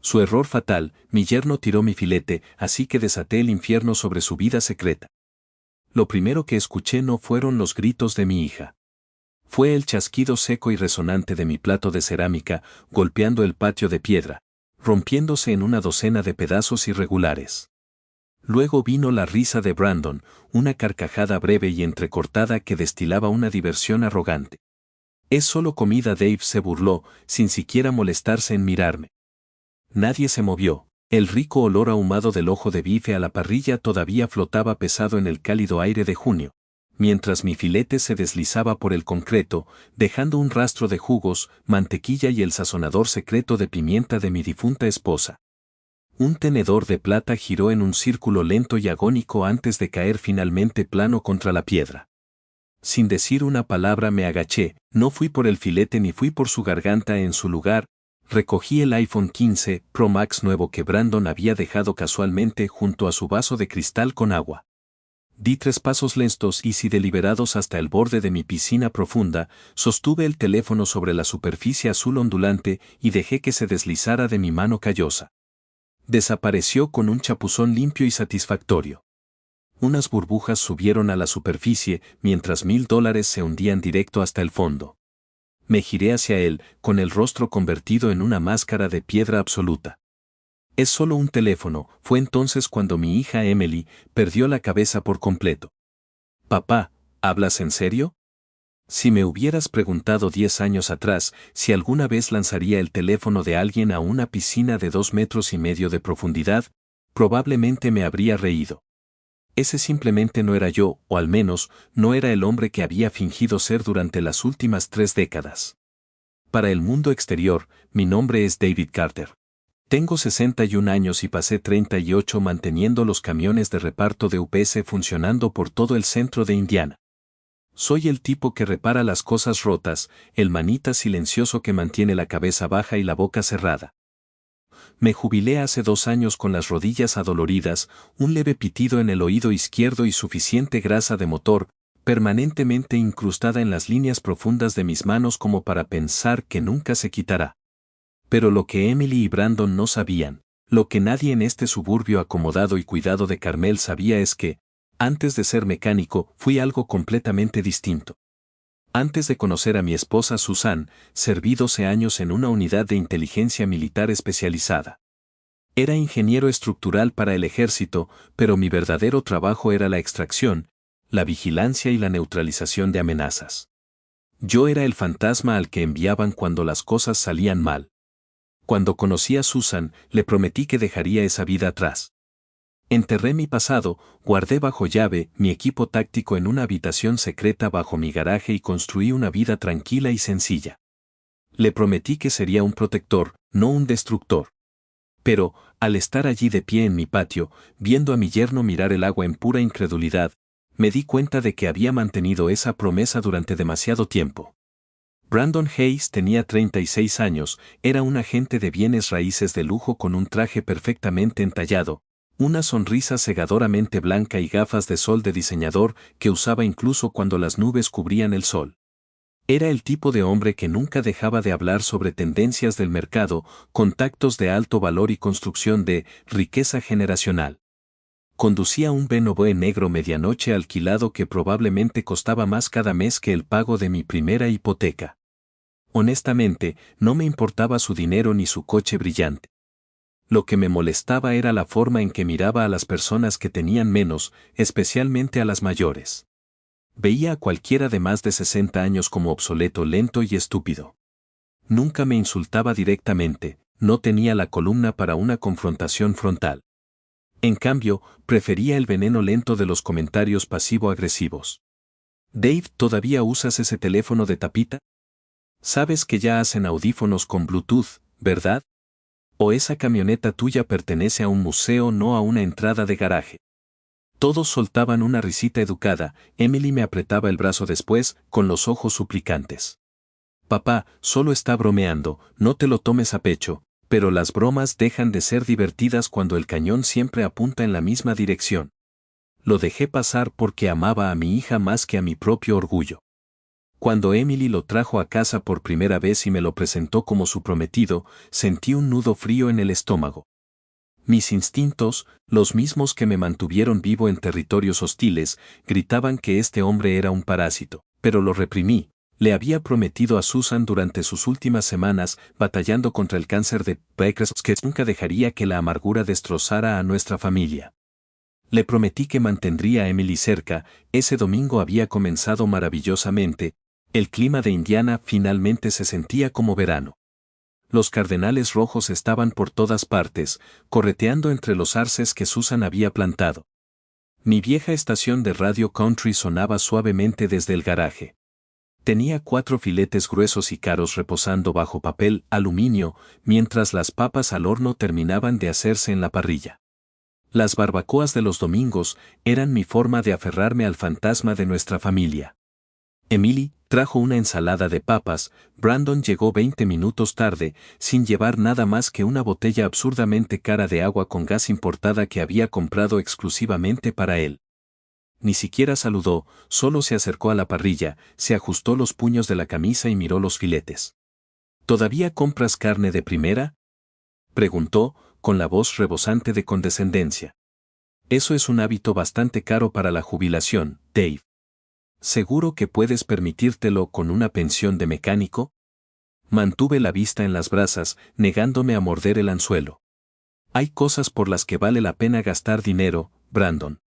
Su error fatal, mi yerno tiró mi filete, así que desaté el infierno sobre su vida secreta. Lo primero que escuché no fueron los gritos de mi hija. Fue el chasquido seco y resonante de mi plato de cerámica, golpeando el patio de piedra, rompiéndose en una docena de pedazos irregulares. Luego vino la risa de Brandon, una carcajada breve y entrecortada que destilaba una diversión arrogante. «Es solo comida», Dave se burló, sin siquiera molestarse en mirarme. Nadie se movió. El rico olor ahumado del ojo de bife a la parrilla todavía flotaba pesado en el cálido aire de junio, mientras mi filete se deslizaba por el concreto, dejando un rastro de jugos, mantequilla y el sazonador secreto de pimienta de mi difunta esposa. Un tenedor de plata giró en un círculo lento y agónico antes de caer finalmente plano contra la piedra. Sin decir una palabra me agaché, no fui por el filete ni fui por su garganta en su lugar. Recogí el iPhone 15 Pro Max nuevo que Brandon había dejado casualmente junto a su vaso de cristal con agua. Di 3 pasos lentos y deliberados hasta el borde de mi piscina profunda, sostuve el teléfono sobre la superficie azul ondulante y dejé que se deslizara de mi mano callosa. Desapareció con un chapuzón limpio y satisfactorio. Unas burbujas subieron a la superficie mientras $1000 se hundían directo hasta el fondo. Me giré hacia él, con el rostro convertido en una máscara de piedra absoluta. «Es solo un teléfono», fue entonces cuando mi hija Emily perdió la cabeza por completo. «Papá, ¿hablas en serio? Si me hubieras preguntado 10 años atrás si alguna vez lanzaría el teléfono de alguien a una piscina de 2,5 metros de profundidad, probablemente me habría reído. Ese simplemente no era yo, o al menos, no era el hombre que había fingido ser durante las últimas 3 décadas. Para el mundo exterior, mi nombre es David Carter. Tengo 61 años y pasé 38 manteniendo los camiones de reparto de UPS funcionando por todo el centro de Indiana. Soy el tipo que repara las cosas rotas, el manita silencioso que mantiene la cabeza baja y la boca cerrada. Me jubilé hace 2 años con las rodillas adoloridas, un leve pitido en el oído izquierdo y suficiente grasa de motor, permanentemente incrustada en las líneas profundas de mis manos como para pensar que nunca se quitará. Pero lo que Emily y Brandon no sabían, lo que nadie en este suburbio acomodado y cuidado de Carmel sabía es que, antes de ser mecánico, fui algo completamente distinto. Antes de conocer a mi esposa Susan, serví 12 años en una unidad de inteligencia militar especializada. Era ingeniero estructural para el ejército, pero mi verdadero trabajo era la extracción, la vigilancia y la neutralización de amenazas. Yo era el fantasma al que enviaban cuando las cosas salían mal. Cuando conocí a Susan, le prometí que dejaría esa vida atrás. Enterré mi pasado, guardé bajo llave mi equipo táctico en una habitación secreta bajo mi garaje y construí una vida tranquila y sencilla. Le prometí que sería un protector, no un destructor. Pero, al estar allí de pie en mi patio, viendo a mi yerno mirar el agua en pura incredulidad, me di cuenta de que había mantenido esa promesa durante demasiado tiempo. Brandon Hayes tenía 36 años, era un agente de bienes raíces de lujo con un traje perfectamente entallado, una sonrisa cegadoramente blanca y gafas de sol de diseñador que usaba incluso cuando las nubes cubrían el sol. Era el tipo de hombre que nunca dejaba de hablar sobre tendencias del mercado, contactos de alto valor y construcción de riqueza generacional. Conducía un BMW negro medianoche alquilado que probablemente costaba más cada mes que el pago de mi primera hipoteca. Honestamente, no me importaba su dinero ni su coche brillante. Lo que me molestaba era la forma en que miraba a las personas que tenían menos, especialmente a las mayores. Veía a cualquiera de más de 60 años como obsoleto, lento y estúpido. Nunca me insultaba directamente, no tenía la columna para una confrontación frontal. En cambio, prefería el veneno lento de los comentarios pasivo-agresivos. «Dave, ¿todavía usas ese teléfono de tapita? Sabes que ya hacen audífonos con Bluetooth, ¿verdad? O esa camioneta tuya pertenece a un museo, no a una entrada de garaje». Todos soltaban una risita educada. Emily me apretaba el brazo después, con los ojos suplicantes. «Papá, solo está bromeando, no te lo tomes a pecho», pero las bromas dejan de ser divertidas cuando el cañón siempre apunta en la misma dirección. Lo dejé pasar porque amaba a mi hija más que a mi propio orgullo. Cuando Emily lo trajo a casa por primera vez y me lo presentó como su prometido, sentí un nudo frío en el estómago. Mis instintos, los mismos que me mantuvieron vivo en territorios hostiles, gritaban que este hombre era un parásito, pero lo reprimí. Le había prometido a Susan durante sus últimas semanas, batallando contra el cáncer de páncreas, que nunca dejaría que la amargura destrozara a nuestra familia. Le prometí que mantendría a Emily cerca. Ese domingo había comenzado maravillosamente. El clima de Indiana finalmente se sentía como verano. Los cardenales rojos estaban por todas partes, correteando entre los arces que Susan había plantado. Mi vieja estación de radio country sonaba suavemente desde el garaje. Tenía 4 filetes gruesos y caros reposando bajo papel aluminio, mientras las papas al horno terminaban de hacerse en la parrilla. Las barbacoas de los domingos eran mi forma de aferrarme al fantasma de nuestra familia. Emily trajo una ensalada de papas. Brandon llegó 20 minutos tarde, sin llevar nada más que una botella absurdamente cara de agua con gas importada que había comprado exclusivamente para él. Ni siquiera saludó, solo se acercó a la parrilla, se ajustó los puños de la camisa y miró los filetes. ¿Todavía compras carne de primera?, preguntó, con la voz rebosante de condescendencia. Eso es un hábito bastante caro para la jubilación, Dave. ¿Seguro que puedes permitírtelo con una pensión de mecánico? Mantuve la vista en las brasas, negándome a morder el anzuelo. Hay cosas por las que vale la pena gastar dinero, Brandon.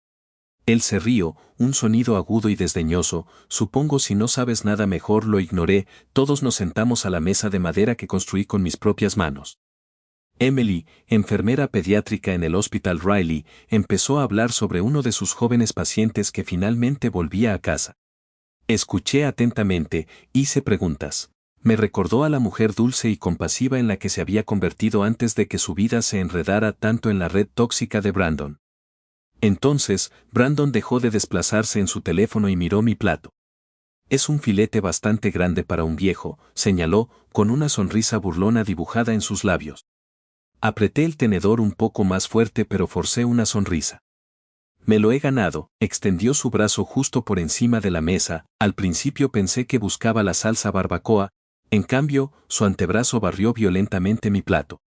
Él se rió, un sonido agudo y desdeñoso. Supongo si no sabes nada mejor. Lo ignoré. Todos nos sentamos a la mesa de madera que construí con mis propias manos. Emily, enfermera pediátrica en el Hospital Riley, empezó a hablar sobre uno de sus jóvenes pacientes que finalmente volvía a casa. Escuché atentamente, hice preguntas. Me recordó a la mujer dulce y compasiva en la que se había convertido antes de que su vida se enredara tanto en la red tóxica de Brandon. Entonces, Brandon dejó de desplazarse en su teléfono y miró mi plato. Es un filete bastante grande para un viejo, señaló, con una sonrisa burlona dibujada en sus labios. Apreté el tenedor un poco más fuerte pero forcé una sonrisa. Me lo he ganado. Extendió su brazo justo por encima de la mesa. Al principio pensé que buscaba la salsa barbacoa, en cambio, su antebrazo barrió violentamente mi plato.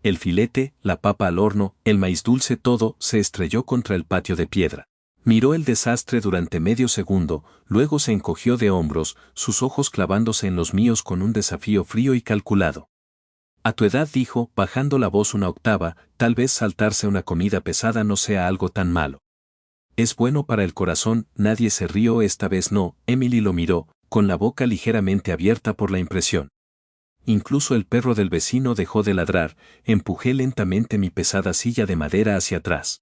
El filete, la papa al horno, el maíz dulce, todo se estrelló contra el patio de piedra. Miró el desastre durante medio segundo, luego se encogió de hombros, sus ojos clavándose en los míos con un desafío frío y calculado. A tu edad, dijo, bajando la voz una octava, tal vez saltarse una comida pesada no sea algo tan malo. Es bueno para el corazón. Nadie se rió esta vez. No. Emily lo miró, con la boca ligeramente abierta por la impresión. Incluso el perro del vecino dejó de ladrar. Empujé lentamente mi pesada silla de madera hacia atrás.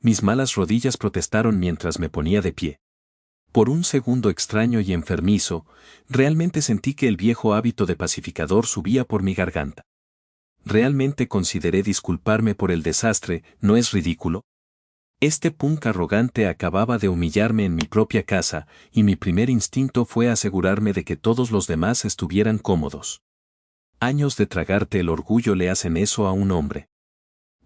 Mis malas rodillas protestaron mientras me ponía de pie. Por un segundo extraño y enfermizo, realmente sentí que el viejo hábito de pacificador subía por mi garganta. Realmente consideré disculparme por el desastre. ¿No es ridículo? Este punk arrogante acababa de humillarme en mi propia casa, y mi primer instinto fue asegurarme de que todos los demás estuvieran cómodos. Años de tragarte el orgullo le hacen eso a un hombre.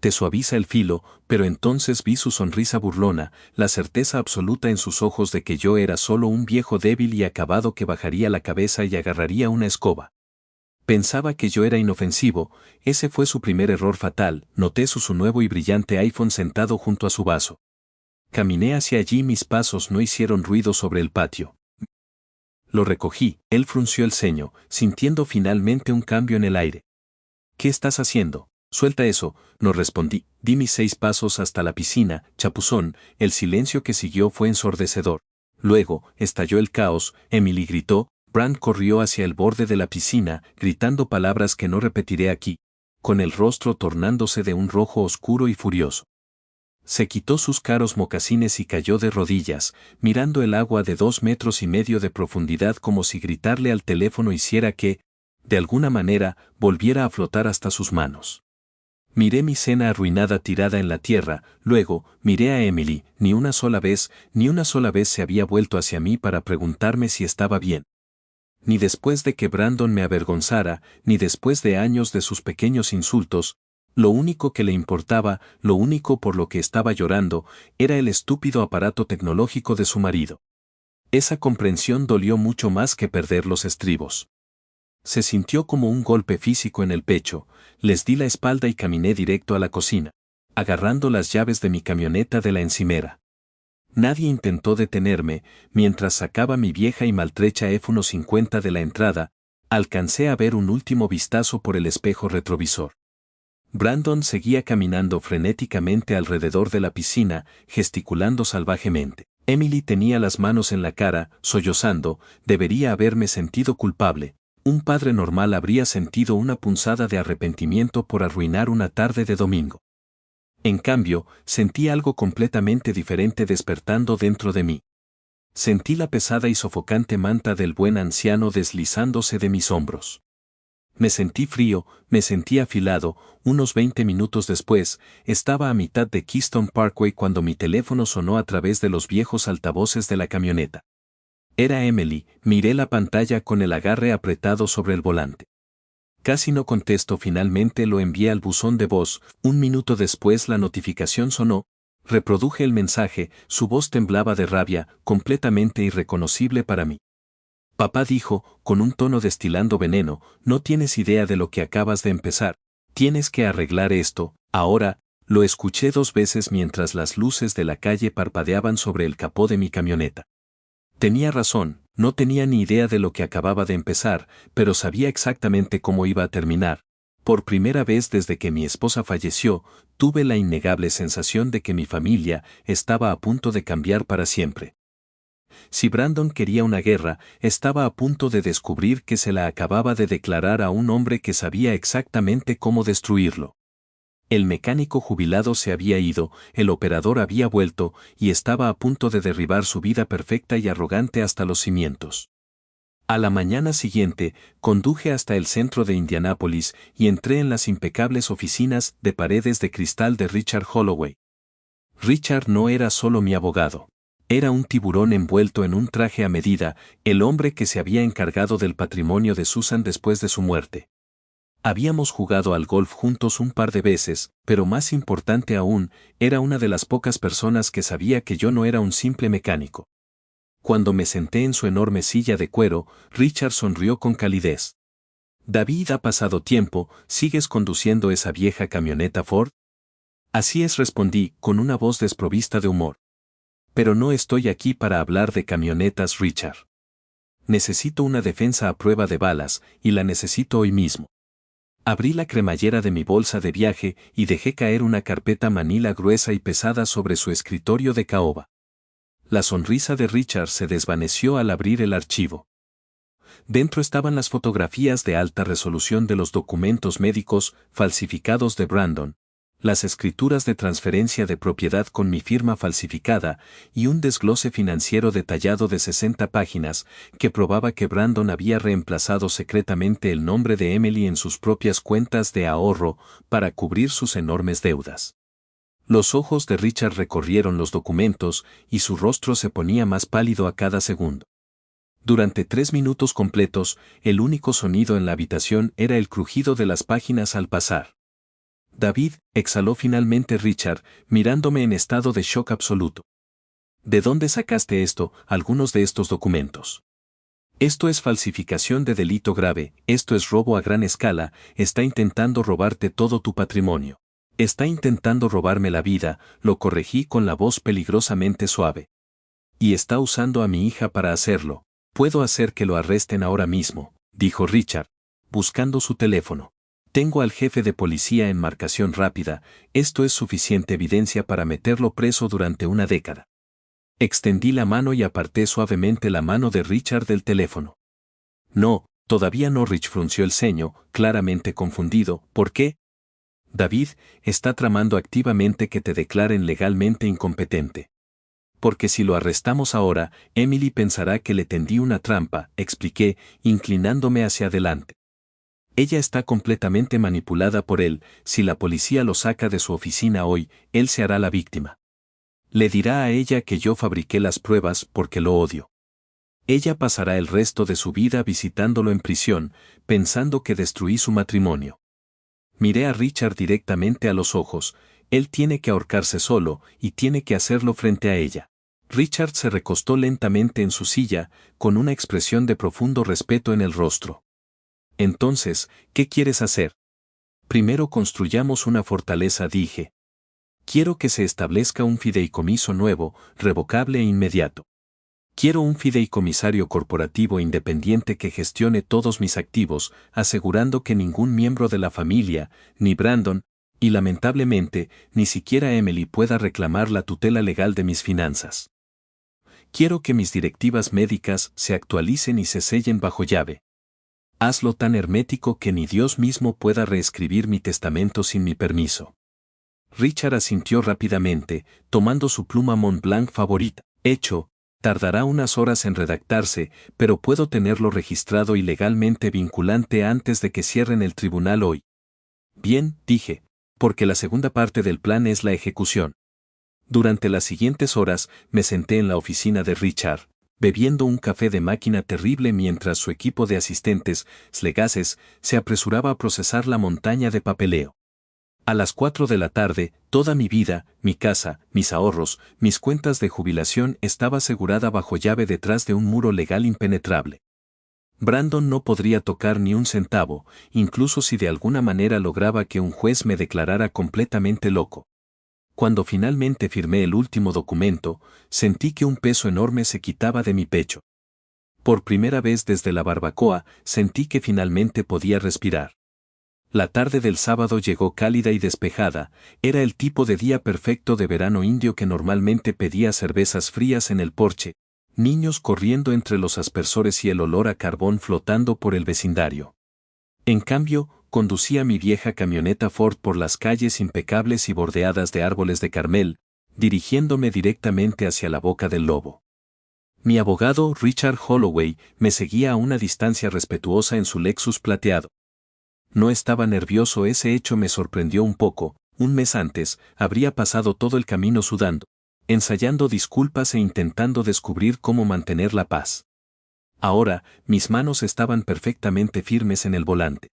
Te suaviza el filo, pero entonces vi su sonrisa burlona, la certeza absoluta en sus ojos de que yo era solo un viejo débil y acabado que bajaría la cabeza y agarraría una escoba. Pensaba que yo era inofensivo. Ese fue su primer error fatal. Noté su nuevo y brillante iPhone sentado junto a su vaso. Caminé hacia allí. Mis pasos no hicieron ruido sobre el patio. Lo recogí. Él frunció el ceño, sintiendo finalmente un cambio en el aire. ¿Qué estás haciendo? Suelta eso, no respondí. Di mis 6 pasos hasta la piscina. Chapuzón. El silencio que siguió fue ensordecedor. Luego, estalló el caos. Emily gritó. Brand corrió hacia el borde de la piscina, gritando palabras que no repetiré aquí, con el rostro tornándose de un rojo oscuro y furioso. Se quitó sus caros mocasines y cayó de rodillas, mirando el agua de 2,5 metros de profundidad como si gritarle al teléfono hiciera que, de alguna manera, volviera a flotar hasta sus manos. Miré mi cena arruinada tirada en la tierra, luego, miré a Emily. Ni una sola vez se había vuelto hacia mí para preguntarme si estaba bien. Ni después de que Brandon me avergonzara, ni después de años de sus pequeños insultos. Lo único que le importaba, lo único por lo que estaba llorando, era el estúpido aparato tecnológico de su marido. Esa comprensión dolió mucho más que perder los estribos. Se sintió como un golpe físico en el pecho, les di la espalda y caminé directo a la cocina, agarrando las llaves de mi camioneta de la encimera. Nadie intentó detenerme, mientras sacaba mi vieja y maltrecha F-150 de la entrada, alcancé a ver un último vistazo por el espejo retrovisor. Brandon seguía caminando frenéticamente alrededor de la piscina, gesticulando salvajemente. Emily tenía las manos en la cara, sollozando, debería haberme sentido culpable. Un padre normal habría sentido una punzada de arrepentimiento por arruinar una tarde de domingo. En cambio, sentí algo completamente diferente despertando dentro de mí. Sentí la pesada y sofocante manta del buen anciano deslizándose de mis hombros. Me sentí frío, me sentí afilado. Unos 20 minutos después, estaba a mitad de Keystone Parkway cuando mi teléfono sonó a través de los viejos altavoces de la camioneta. Era Emily, miré la pantalla con el agarre apretado sobre el volante. Casi no contesto, finalmente lo envié al buzón de voz. Un minuto después la notificación sonó. Reproduje el mensaje, su voz temblaba de rabia, completamente irreconocible para mí. Papá dijo, con un tono destilando veneno, no tienes idea de lo que acabas de empezar. Tienes que arreglar esto, ahora. Lo escuché 2 veces mientras las luces de la calle parpadeaban sobre el capó de mi camioneta. Tenía razón, no tenía ni idea de lo que acababa de empezar, pero sabía exactamente cómo iba a terminar. Por primera vez desde que mi esposa falleció, tuve la innegable sensación de que mi familia estaba a punto de cambiar para siempre. Si Brandon quería una guerra, estaba a punto de descubrir que se la acababa de declarar a un hombre que sabía exactamente cómo destruirlo. El mecánico jubilado se había ido, el operador había vuelto, y estaba a punto de derribar su vida perfecta y arrogante hasta los cimientos. A la mañana siguiente, conduje hasta el centro de Indianápolis y entré en las impecables oficinas de paredes de cristal de Richard Holloway. Richard no era solo mi abogado. Era un tiburón envuelto en un traje a medida, el hombre que se había encargado del patrimonio de Susan después de su muerte. Habíamos jugado al golf juntos un par de veces, pero más importante aún, era una de las pocas personas que sabía que yo no era un simple mecánico. Cuando me senté en su enorme silla de cuero, Richard sonrió con calidez. David, ha pasado tiempo, ¿sigues conduciendo esa vieja camioneta Ford? Así es, respondí, con una voz desprovista de humor. Pero no estoy aquí para hablar de camionetas, Richard. Necesito una defensa a prueba de balas, y la necesito hoy mismo. Abrí la cremallera de mi bolsa de viaje y dejé caer una carpeta manila gruesa y pesada sobre su escritorio de caoba. La sonrisa de Richard se desvaneció al abrir el archivo. Dentro estaban las fotografías de alta resolución de los documentos médicos falsificados de Brandon, las escrituras de transferencia de propiedad con mi firma falsificada y un desglose financiero detallado de 60 páginas que probaba que Brandon había reemplazado secretamente el nombre de Emily en sus propias cuentas de ahorro para cubrir sus enormes deudas. Los ojos de Richard recorrieron los documentos y su rostro se ponía más pálido a cada segundo. Durante 3 minutos completos, el único sonido en la habitación era el crujido de las páginas al pasar. David, exhaló finalmente Richard, mirándome en estado de shock absoluto. ¿De dónde sacaste esto, algunos de estos documentos? Esto es falsificación de delito grave, esto es robo a gran escala, está intentando robarte todo tu patrimonio. Está intentando robarme la vida, lo corregí con la voz peligrosamente suave. Y está usando a mi hija para hacerlo. Puedo hacer que lo arresten ahora mismo, dijo Richard, buscando su teléfono. Tengo al jefe de policía en marcación rápida, esto es suficiente evidencia para meterlo preso durante una década. Extendí la mano y aparté suavemente la mano de Richard del teléfono. No, todavía no. Rich frunció el ceño, claramente confundido. ¿Por qué? David, está tramando activamente que te declaren legalmente incompetente. Porque si lo arrestamos ahora, Emily pensará que le tendí una trampa, expliqué, inclinándome hacia adelante. Ella está completamente manipulada por él, si la policía lo saca de su oficina hoy, él se hará la víctima. Le dirá a ella que yo fabriqué las pruebas porque lo odio. Ella pasará el resto de su vida visitándolo en prisión, pensando que destruí su matrimonio. Miré a Richard directamente a los ojos, él tiene que ahorcarse solo y tiene que hacerlo frente a ella. Richard se recostó lentamente en su silla, con una expresión de profundo respeto en el rostro. Entonces, ¿qué quieres hacer? Primero construyamos una fortaleza, dije. Quiero que se establezca un fideicomiso nuevo, revocable e inmediato. Quiero un fideicomisario corporativo independiente que gestione todos mis activos, asegurando que ningún miembro de la familia, ni Brandon, y lamentablemente, ni siquiera Emily pueda reclamar la tutela legal de mis finanzas. Quiero que mis directivas médicas se actualicen y se sellen bajo llave. Hazlo tan hermético que ni Dios mismo pueda reescribir mi testamento sin mi permiso. Richard asintió rápidamente, tomando su pluma Montblanc favorita. Hecho, tardará unas horas en redactarse, pero puedo tenerlo registrado y legalmente vinculante antes de que cierren el tribunal hoy. Bien, dije, porque la segunda parte del plan es la ejecución. Durante las siguientes horas me senté en la oficina de Richard, bebiendo un café de máquina terrible mientras su equipo de asistentes, slegaces, se apresuraba a procesar la montaña de papeleo. A las 4 de la tarde, toda mi vida, mi casa, mis ahorros, mis cuentas de jubilación estaba asegurada bajo llave detrás de un muro legal impenetrable. Brandon no podría tocar ni un centavo, incluso si de alguna manera lograba que un juez me declarara completamente loco. Cuando finalmente firmé el último documento, sentí que un peso enorme se quitaba de mi pecho. Por primera vez desde la barbacoa, sentí que finalmente podía respirar. La tarde del sábado llegó cálida y despejada, era el tipo de día perfecto de verano indio que normalmente pedía cervezas frías en el porche, niños corriendo entre los aspersores y el olor a carbón flotando por el vecindario. En cambio, conducía mi vieja camioneta Ford por las calles impecables y bordeadas de árboles de Carmel, dirigiéndome directamente hacia la boca del lobo. Mi abogado, Richard Holloway, me seguía a una distancia respetuosa en su Lexus plateado. No estaba nervioso, ese hecho me sorprendió un poco. Un mes antes, habría pasado todo el camino sudando, ensayando disculpas e intentando descubrir cómo mantener la paz. Ahora, mis manos estaban perfectamente firmes en el volante.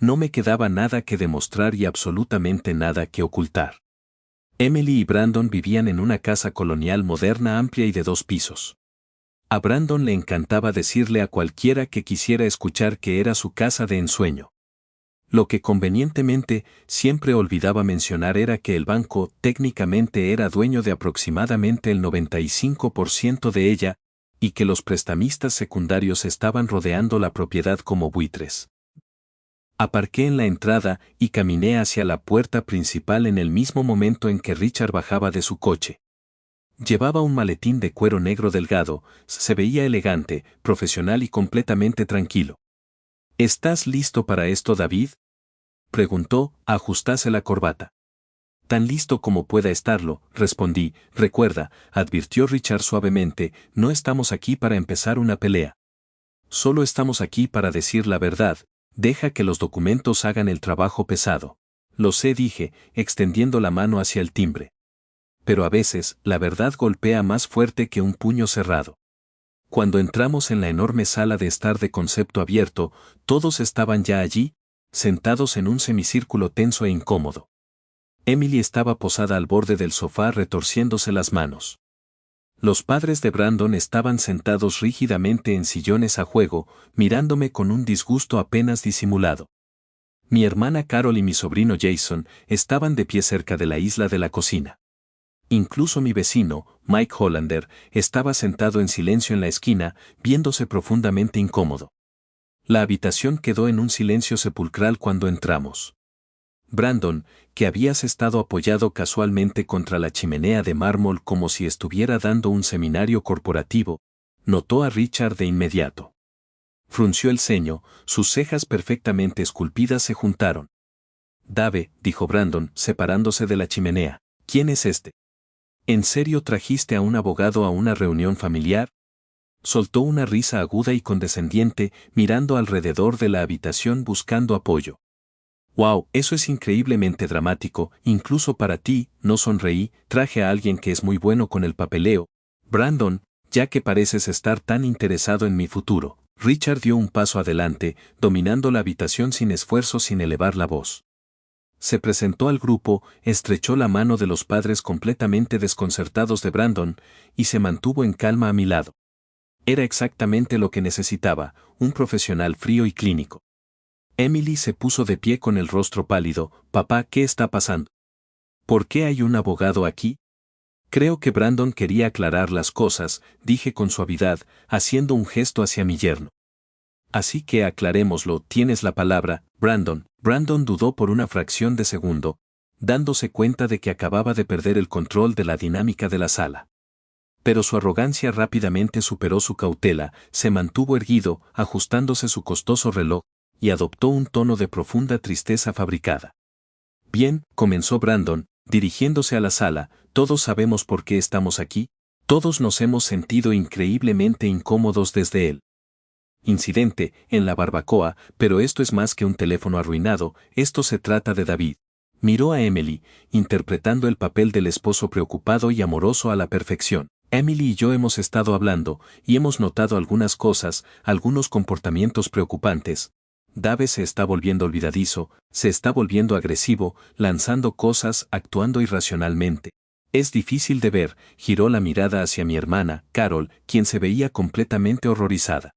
No me quedaba nada que demostrar y absolutamente nada que ocultar. Emily y Brandon vivían en una casa colonial moderna amplia y de 2 pisos. A Brandon le encantaba decirle a cualquiera que quisiera escuchar que era su casa de ensueño. Lo que convenientemente siempre olvidaba mencionar era que el banco técnicamente era dueño de aproximadamente el 95% de ella, y que los prestamistas secundarios estaban rodeando la propiedad como buitres. Aparqué en la entrada y caminé hacia la puerta principal en el mismo momento en que Richard bajaba de su coche. Llevaba un maletín de cuero negro delgado, se veía elegante, profesional y completamente tranquilo. ¿Estás listo para esto, David?, preguntó, ajustase la corbata. Tan listo como pueda estarlo, respondí. Recuerda, advirtió Richard suavemente, no estamos aquí para empezar una pelea. Solo estamos aquí para decir la verdad, deja que los documentos hagan el trabajo pesado. Lo sé, dije, extendiendo la mano hacia el timbre. Pero a veces, la verdad golpea más fuerte que un puño cerrado. Cuando entramos en la enorme sala de estar de concepto abierto, todos estaban ya allí, sentados en un semicírculo tenso e incómodo. Emily estaba posada al borde del sofá retorciéndose las manos. Los padres de Brandon estaban sentados rígidamente en sillones a juego, mirándome con un disgusto apenas disimulado. Mi hermana Carol y mi sobrino Jason estaban de pie cerca de la isla de la cocina. Incluso mi vecino, Mike Hollander, estaba sentado en silencio en la esquina, viéndose profundamente incómodo. La habitación quedó en un silencio sepulcral cuando entramos. Brandon, que habías estado apoyado casualmente contra la chimenea de mármol como si estuviera dando un seminario corporativo, notó a Richard de inmediato. Frunció el ceño, sus cejas perfectamente esculpidas se juntaron. Dave, dijo Brandon, separándose de la chimenea, ¿quién es este? ¿En serio trajiste a un abogado a una reunión familiar? Soltó una risa aguda y condescendiente, mirando alrededor de la habitación buscando apoyo. «Wow, eso es increíblemente dramático, incluso para ti», no sonreí, traje a alguien que es muy bueno con el papeleo. Brandon, ya que pareces estar tan interesado en mi futuro. Richard dio un paso adelante, dominando la habitación sin esfuerzo sin elevar la voz. Se presentó al grupo, estrechó la mano de los padres completamente desconcertados de Brandon, y se mantuvo en calma a mi lado. Era exactamente lo que necesitaba, un profesional frío y clínico. Emily se puso de pie con el rostro pálido. Papá, ¿qué está pasando? ¿Por qué hay un abogado aquí? Creo que Brandon quería aclarar las cosas, dije con suavidad, haciendo un gesto hacia mi yerno. Así que aclarémoslo, tienes la palabra, Brandon. Brandon dudó por una fracción de segundo, dándose cuenta de que acababa de perder el control de la dinámica de la sala. Pero su arrogancia rápidamente superó su cautela, se mantuvo erguido, ajustándose su costoso reloj, y adoptó un tono de profunda tristeza fabricada. Bien, comenzó Brandon, dirigiéndose a la sala, todos sabemos por qué estamos aquí, todos nos hemos sentido increíblemente incómodos desde el incidente en la barbacoa, pero esto es más que un teléfono arruinado, esto se trata de David. Miró a Emily, interpretando el papel del esposo preocupado y amoroso a la perfección. Emily y yo hemos estado hablando, y hemos notado algunas cosas, algunos comportamientos preocupantes. Dave se está volviendo olvidadizo, se está volviendo agresivo, lanzando cosas, actuando irracionalmente. Es difícil de ver, giró la mirada hacia mi hermana, Carol, quien se veía completamente horrorizada.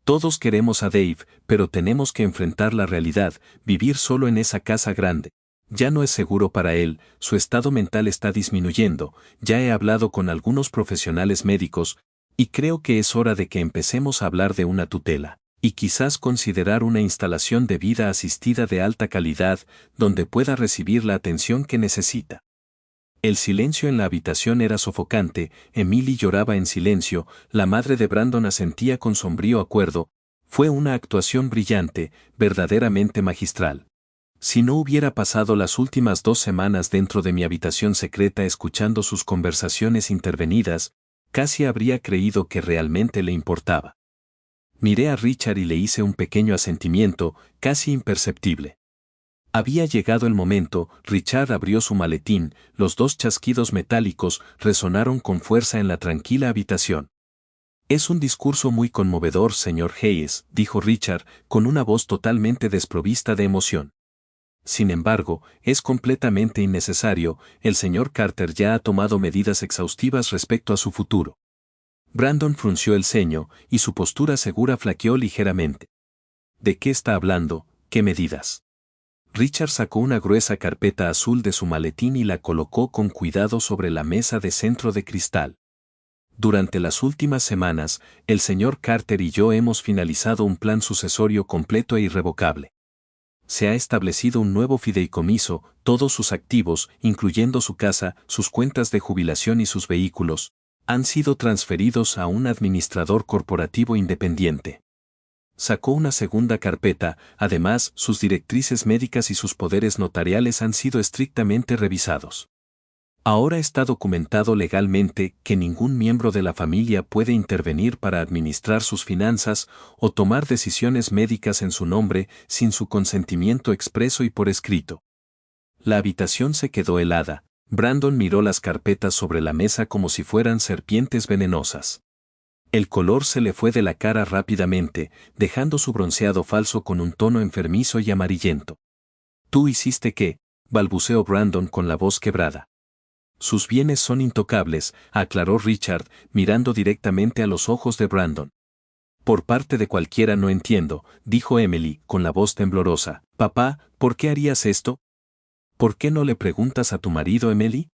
Todos queremos a Dave, pero tenemos que enfrentar la realidad, vivir solo en esa casa grande. Ya no es seguro para él, su estado mental está disminuyendo, ya he hablado con algunos profesionales médicos, y creo que es hora de que empecemos a hablar de una tutela, y quizás considerar una instalación de vida asistida de alta calidad, donde pueda recibir la atención que necesita. El silencio en la habitación era sofocante, Emily lloraba en silencio, la madre de Brandon asentía con sombrío acuerdo. Fue una actuación brillante, verdaderamente magistral. Si no hubiera pasado las últimas 2 semanas dentro de mi habitación secreta escuchando sus conversaciones intervenidas, casi habría creído que realmente le importaba. Miré a Richard y le hice un pequeño asentimiento, casi imperceptible. Había llegado el momento, Richard abrió su maletín, los 2 chasquidos metálicos resonaron con fuerza en la tranquila habitación. Es un discurso muy conmovedor, señor Hayes, dijo Richard, con una voz totalmente desprovista de emoción. Sin embargo, es completamente innecesario, el señor Carter ya ha tomado medidas exhaustivas respecto a su futuro. Brandon frunció el ceño, y su postura segura flaqueó ligeramente. ¿De qué está hablando? ¿Qué medidas? Richard sacó una gruesa carpeta azul de su maletín y la colocó con cuidado sobre la mesa de centro de cristal. Durante las últimas semanas, el señor Carter y yo hemos finalizado un plan sucesorio completo e irrevocable. Se ha establecido un nuevo fideicomiso, todos sus activos, incluyendo su casa, sus cuentas de jubilación y sus vehículos, han sido transferidos a un administrador corporativo independiente. Sacó una segunda carpeta, además, sus directrices médicas y sus poderes notariales han sido estrictamente revisados. Ahora está documentado legalmente que ningún miembro de la familia puede intervenir para administrar sus finanzas o tomar decisiones médicas en su nombre sin su consentimiento expreso y por escrito. La habitación se quedó helada. Brandon miró las carpetas sobre la mesa como si fueran serpientes venenosas. El color se le fue de la cara rápidamente, dejando su bronceado falso con un tono enfermizo y amarillento. ¿Tú hiciste qué?, balbuceó Brandon con la voz quebrada. Sus bienes son intocables, aclaró Richard, mirando directamente a los ojos de Brandon. Por parte de cualquiera no entiendo, dijo Emily, con la voz temblorosa. Papá, ¿por qué harías esto? ¿Por qué no le preguntas a tu marido, Emily?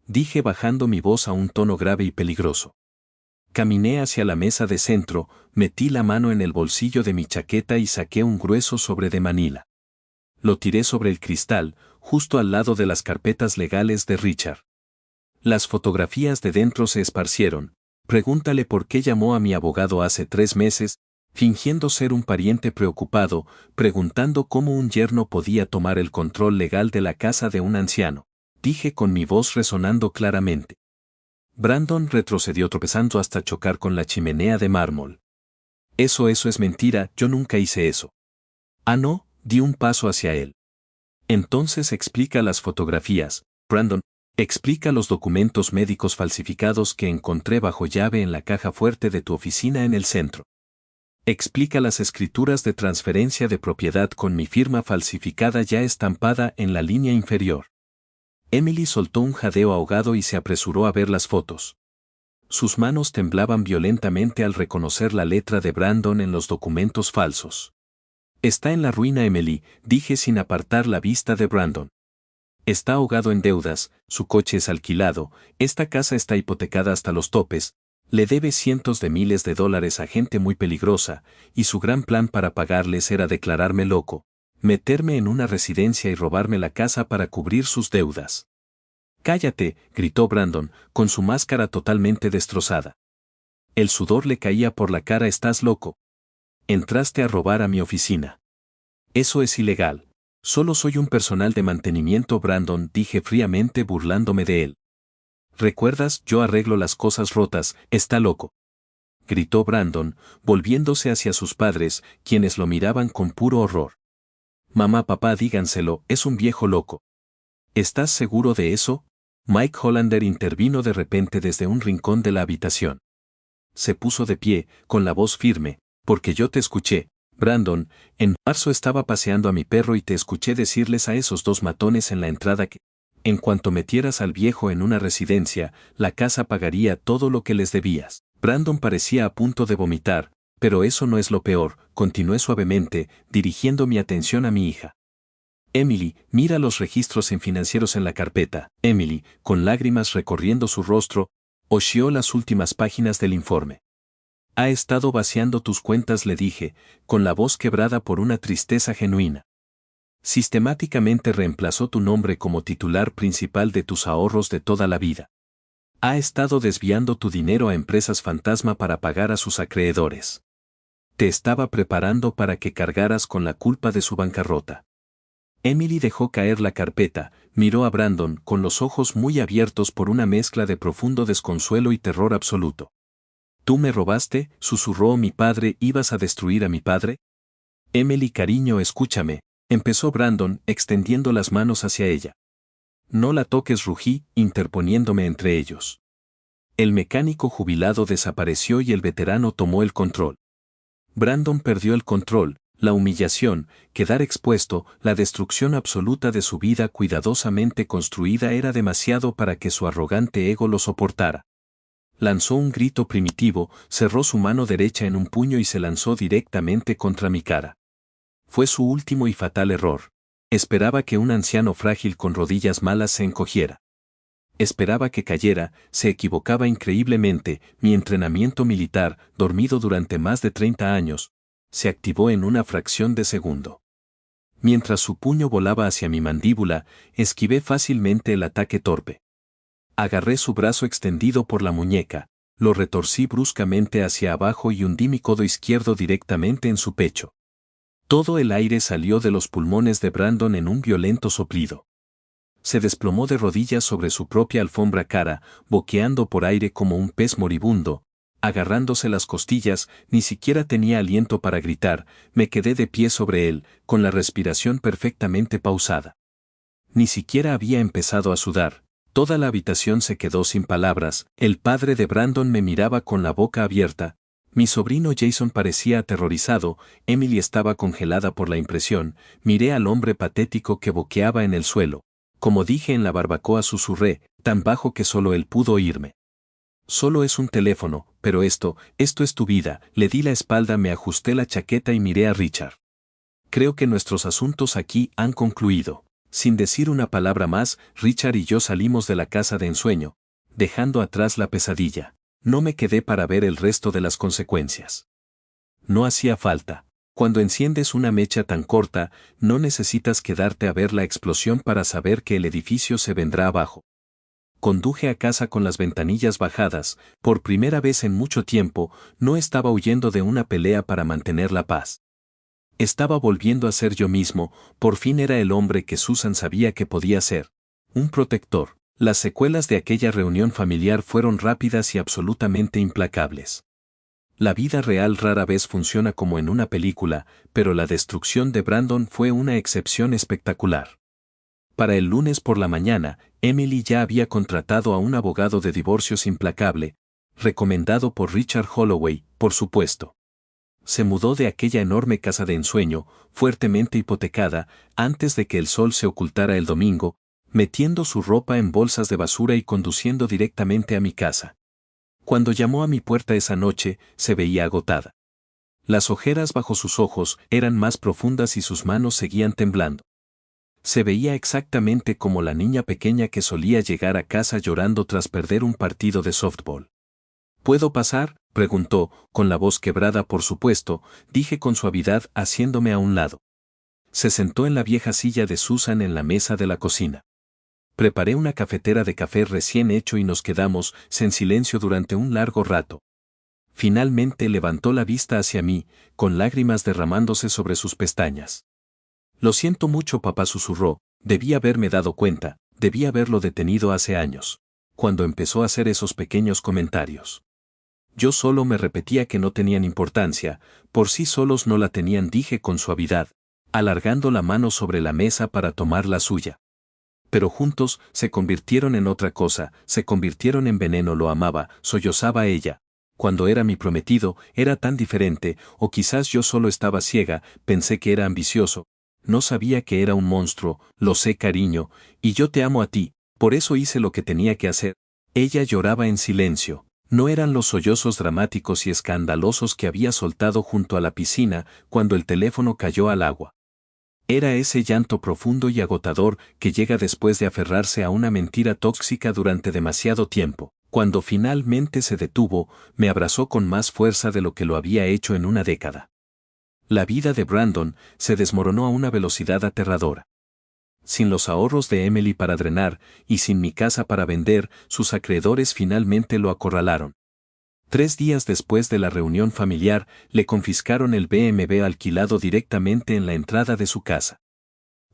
Dije bajando mi voz a un tono grave y peligroso. Caminé hacia la mesa de centro, metí la mano en el bolsillo de mi chaqueta y saqué un grueso sobre de Manila. Lo tiré sobre el cristal, justo al lado de las carpetas legales de Richard. Las fotografías de dentro se esparcieron. Pregúntale por qué llamó a mi abogado hace 3 meses, fingiendo ser un pariente preocupado, preguntando cómo un yerno podía tomar el control legal de la casa de un anciano. Dije con mi voz resonando claramente. Brandon retrocedió tropezando hasta chocar con la chimenea de mármol. Eso es mentira, yo nunca hice eso. Ah, no, di un paso hacia él. Entonces explica las fotografías, Brandon, explica los documentos médicos falsificados que encontré bajo llave en la caja fuerte de tu oficina en el centro. Explica las escrituras de transferencia de propiedad con mi firma falsificada ya estampada en la línea inferior. Emily soltó un jadeo ahogado y se apresuró a ver las fotos. Sus manos temblaban violentamente al reconocer la letra de Brandon en los documentos falsos. Está en la ruina, Emily, dije sin apartar la vista de Brandon. Está ahogado en deudas, su coche es alquilado, esta casa está hipotecada hasta los topes, le debe cientos de miles de dólares a gente muy peligrosa, y su gran plan para pagarles era declararme loco, meterme en una residencia y robarme la casa para cubrir sus deudas. «Cállate», gritó Brandon, con su máscara totalmente destrozada. El sudor le caía por la cara. «¿Estás loco? Entraste a robar a mi oficina. Eso es ilegal. Solo soy un personal de mantenimiento, Brandon», dije fríamente burlándome de él. «¿Recuerdas? Yo arreglo las cosas rotas». «Está loco», gritó Brandon, volviéndose hacia sus padres, quienes lo miraban con puro horror. «Mamá, papá, díganselo, es un viejo loco». «¿Estás seguro de eso?». Mike Hollander intervino de repente desde un rincón de la habitación. Se puso de pie, con la voz firme, «Porque yo te escuché, Brandon, en marzo estaba paseando a mi perro y te escuché decirles a esos dos matones en la entrada que, en cuanto metieras al viejo en una residencia, la casa pagaría todo lo que les debías». Brandon parecía a punto de vomitar, pero eso no es lo peor, continué suavemente, dirigiendo mi atención a mi hija. «Emily, mira los registros financieros en la carpeta». Emily, con lágrimas recorriendo su rostro, hojeó las últimas páginas del informe. «Ha estado vaciando tus cuentas», le dije, con la voz quebrada por una tristeza genuina. «Sistemáticamente reemplazó tu nombre como titular principal de tus ahorros de toda la vida. Ha estado desviando tu dinero a empresas fantasma para pagar a sus acreedores. Te estaba preparando para que cargaras con la culpa de su bancarrota». Emily dejó caer la carpeta, miró a Brandon con los ojos muy abiertos por una mezcla de profundo desconsuelo y terror absoluto. «¿Tú me robaste?», susurró mi padre. «¿Ibas a destruir a mi padre?». «Emily, cariño, escúchame», empezó Brandon, extendiendo las manos hacia ella. «No la toques», rugí, interponiéndome entre ellos. El mecánico jubilado desapareció y el veterano tomó el control. Brandon perdió el control. La humillación, quedar expuesto, la destrucción absoluta de su vida cuidadosamente construida era demasiado para que su arrogante ego lo soportara. Lanzó un grito primitivo, cerró su mano derecha en un puño y se lanzó directamente contra mi cara. Fue su último y fatal error. Esperaba que un anciano frágil con rodillas malas se encogiera. Esperaba que cayera, se equivocaba increíblemente. Mi entrenamiento militar, dormido durante más de 30 años, se activó en una fracción de segundo. Mientras su puño volaba hacia mi mandíbula, esquivé fácilmente el ataque torpe. Agarré su brazo extendido por la muñeca, lo retorcí bruscamente hacia abajo y hundí mi codo izquierdo directamente en su pecho. Todo el aire salió de los pulmones de Brandon en un violento soplido. Se desplomó de rodillas sobre su propia alfombra cara, boqueando por aire como un pez moribundo, agarrándose las costillas. Ni siquiera tenía aliento para gritar. Me quedé de pie sobre él, con la respiración perfectamente pausada. Ni siquiera había empezado a sudar. Toda la habitación se quedó sin palabras. El padre de Brandon me miraba con la boca abierta. Mi sobrino Jason parecía aterrorizado. Emily estaba congelada por la impresión. Miré al hombre patético que boqueaba en el suelo. Como dije en la barbacoa, susurré, tan bajo que solo él pudo oírme. «Solo es un teléfono, pero esto es tu vida». Le di la espalda, me ajusté la chaqueta y miré a Richard. «Creo que nuestros asuntos aquí han concluido». Sin decir una palabra más, Richard y yo salimos de la casa de ensueño, dejando atrás la pesadilla. No me quedé para ver el resto de las consecuencias. No hacía falta. Cuando enciendes una mecha tan corta, no necesitas quedarte a ver la explosión para saber que el edificio se vendrá abajo. Conduje a casa con las ventanillas bajadas. Por primera vez en mucho tiempo, no estaba huyendo de una pelea para mantener la paz. Estaba volviendo a ser yo mismo. Por fin era el hombre que Susan sabía que podía ser. Un protector. Las secuelas de aquella reunión familiar fueron rápidas y absolutamente implacables. La vida real rara vez funciona como en una película, pero la destrucción de Brandon fue una excepción espectacular. Para el lunes por la mañana, Emily ya había contratado a un abogado de divorcios implacable, recomendado por Richard Holloway, por supuesto. Se mudó de aquella enorme casa de ensueño, fuertemente hipotecada, antes de que el sol se ocultara el domingo, metiendo su ropa en bolsas de basura y conduciendo directamente a mi casa. Cuando llamó a mi puerta esa noche, se veía agotada. Las ojeras bajo sus ojos eran más profundas y sus manos seguían temblando. Se veía exactamente como la niña pequeña que solía llegar a casa llorando tras perder un partido de softball. ¿Puedo pasar?, preguntó, con la voz quebrada por supuesto, dije con suavidad haciéndome a un lado. Se sentó en la vieja silla de Susan en la mesa de la cocina. Preparé una cafetera de café recién hecho y nos quedamos en silencio durante un largo rato. Finalmente levantó la vista hacia mí, con lágrimas derramándose sobre sus pestañas. Lo siento mucho, papá, susurró, debí haberme dado cuenta, debí haberlo detenido hace años, cuando empezó a hacer esos pequeños comentarios. Yo solo me repetía que no tenían importancia, por sí solos no la tenían, dije con suavidad, alargando la mano sobre la mesa para tomar la suya. Pero juntos se convirtieron en otra cosa, se convirtieron en veneno, lo amaba, sollozaba ella. Cuando era mi prometido, era tan diferente, o quizás yo solo estaba ciega, pensé que era ambicioso. No sabía que era un monstruo, lo sé, cariño, y yo te amo a ti, por eso hice lo que tenía que hacer. Ella lloraba en silencio. No eran los sollozos dramáticos y escandalosos que había soltado junto a la piscina cuando el teléfono cayó al agua. Era ese llanto profundo y agotador que llega después de aferrarse a una mentira tóxica durante demasiado tiempo. Cuando finalmente se detuvo, me abrazó con más fuerza de lo que lo había hecho en una década. La vida de Brandon se desmoronó a una velocidad aterradora. Sin los ahorros de Emily para drenar y sin mi casa para vender, sus acreedores finalmente lo acorralaron. 3 días después de la reunión familiar, le confiscaron el BMW alquilado directamente en la entrada de su casa.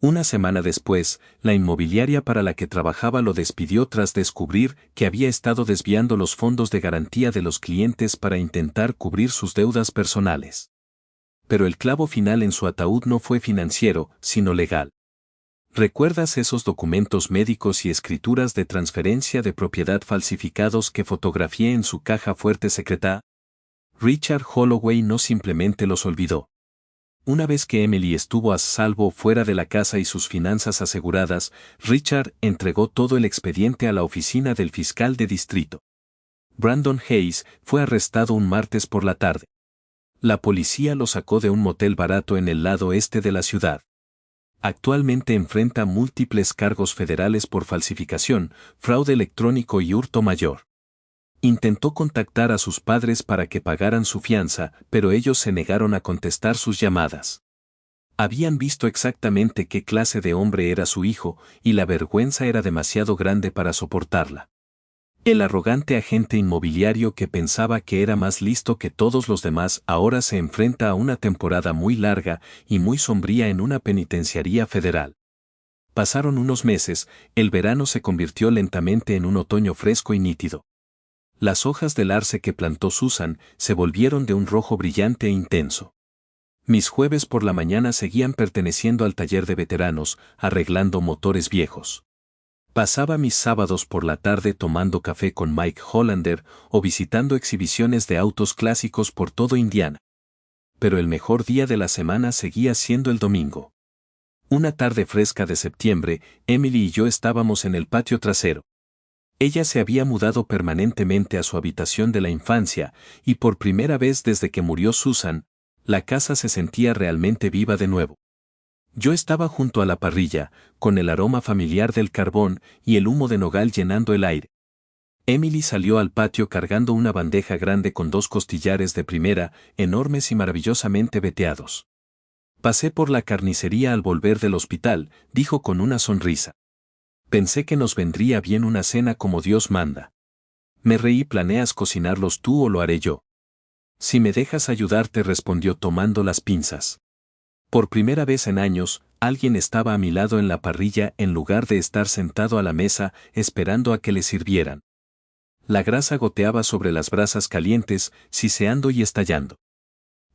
Una semana después, la inmobiliaria para la que trabajaba lo despidió tras descubrir que había estado desviando los fondos de garantía de los clientes para intentar cubrir sus deudas personales. Pero el clavo final en su ataúd no fue financiero, sino legal. ¿Recuerdas esos documentos médicos y escrituras de transferencia de propiedad falsificados que fotografié en su caja fuerte secreta? Richard Holloway no simplemente los olvidó. Una vez que Emily estuvo a salvo fuera de la casa y sus finanzas aseguradas, Richard entregó todo el expediente a la oficina del fiscal de distrito. Brandon Hayes fue arrestado un martes por la tarde. La policía lo sacó de un motel barato en el lado este de la ciudad. Actualmente enfrenta múltiples cargos federales por falsificación, fraude electrónico y hurto mayor. Intentó contactar a sus padres para que pagaran su fianza, pero ellos se negaron a contestar sus llamadas. Habían visto exactamente qué clase de hombre era su hijo, y la vergüenza era demasiado grande para soportarla. El arrogante agente inmobiliario que pensaba que era más listo que todos los demás ahora se enfrenta a una temporada muy larga y muy sombría en una penitenciaría federal. Pasaron unos meses, el verano se convirtió lentamente en un otoño fresco y nítido. Las hojas del arce que plantó Susan se volvieron de un rojo brillante e intenso. Mis jueves por la mañana seguían perteneciendo al taller de veteranos, arreglando motores viejos. Pasaba mis sábados por la tarde tomando café con Mike Hollander o visitando exhibiciones de autos clásicos por todo Indiana. Pero el mejor día de la semana seguía siendo el domingo. Una tarde fresca de septiembre, Emily y yo estábamos en el patio trasero. Ella se había mudado permanentemente a su habitación de la infancia, y por primera vez desde que murió Susan, la casa se sentía realmente viva de nuevo. Yo estaba junto a la parrilla, con el aroma familiar del carbón y el humo de nogal llenando el aire. Emily salió al patio cargando una bandeja grande con 2 costillares de primera, enormes y maravillosamente veteados. Pasé por la carnicería al volver del hospital, dijo con una sonrisa. Pensé que nos vendría bien una cena como Dios manda. Me reí. ¿Planeas cocinarlos tú o lo haré yo? Si me dejas ayudarte, respondió tomando las pinzas. Por primera vez en años, alguien estaba a mi lado en la parrilla en lugar de estar sentado a la mesa esperando a que le sirvieran. La grasa goteaba sobre las brasas calientes, siseando y estallando.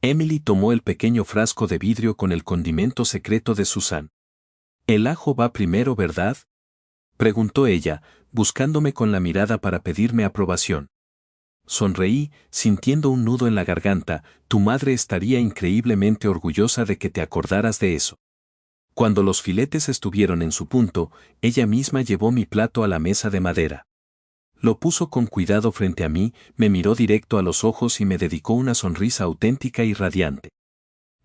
Emily tomó el pequeño frasco de vidrio con el condimento secreto de Susan. ¿El ajo va primero, verdad?, preguntó ella, buscándome con la mirada para pedirme aprobación. Sonreí, sintiendo un nudo en la garganta. Tu madre estaría increíblemente orgullosa de que te acordaras de eso. Cuando los filetes estuvieron en su punto, ella misma llevó mi plato a la mesa de madera. Lo puso con cuidado frente a mí, me miró directo a los ojos y me dedicó una sonrisa auténtica y radiante.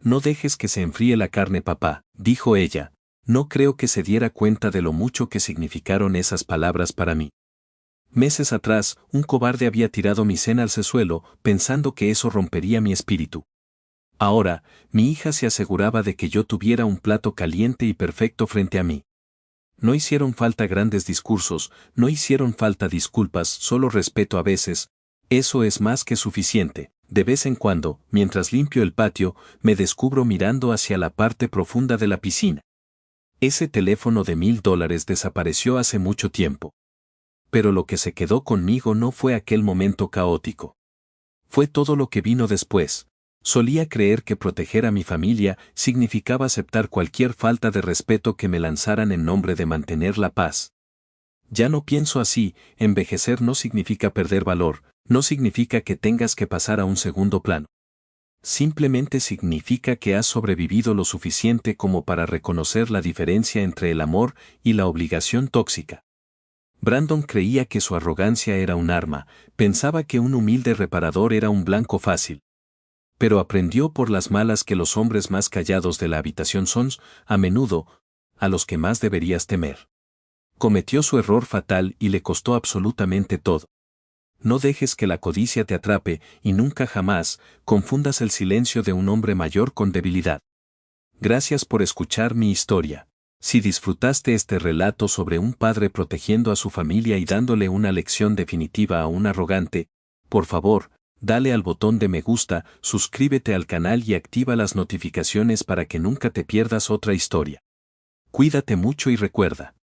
No dejes que se enfríe la carne, papá, dijo ella. No creo que se diera cuenta de lo mucho que significaron esas palabras para mí. Meses atrás, un cobarde había tirado mi cena al suelo, pensando que eso rompería mi espíritu. Ahora, mi hija se aseguraba de que yo tuviera un plato caliente y perfecto frente a mí. No hicieron falta grandes discursos, no hicieron falta disculpas, solo respeto a veces. Eso es más que suficiente. De vez en cuando, mientras limpio el patio, me descubro mirando hacia la parte profunda de la piscina. Ese teléfono de $1000 desapareció hace mucho tiempo. Pero lo que se quedó conmigo no fue aquel momento caótico. Fue todo lo que vino después. Solía creer que proteger a mi familia significaba aceptar cualquier falta de respeto que me lanzaran en nombre de mantener la paz. Ya no pienso así, envejecer no significa perder valor, no significa que tengas que pasar a un segundo plano. Simplemente significa que has sobrevivido lo suficiente como para reconocer la diferencia entre el amor y la obligación tóxica. Brandon creía que su arrogancia era un arma, pensaba que un humilde reparador era un blanco fácil. Pero aprendió por las malas que los hombres más callados de la habitación son, a menudo, a los que más deberías temer. Cometió su error fatal y le costó absolutamente todo. No dejes que la codicia te atrape y nunca jamás confundas el silencio de un hombre mayor con debilidad. Gracias por escuchar mi historia. Si disfrutaste este relato sobre un padre protegiendo a su familia y dándole una lección definitiva a un arrogante, por favor, dale al botón de me gusta, suscríbete al canal y activa las notificaciones para que nunca te pierdas otra historia. Cuídate mucho y recuerda.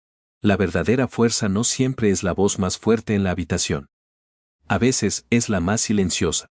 La verdadera fuerza no siempre es la voz más fuerte en la habitación. A veces es la más silenciosa.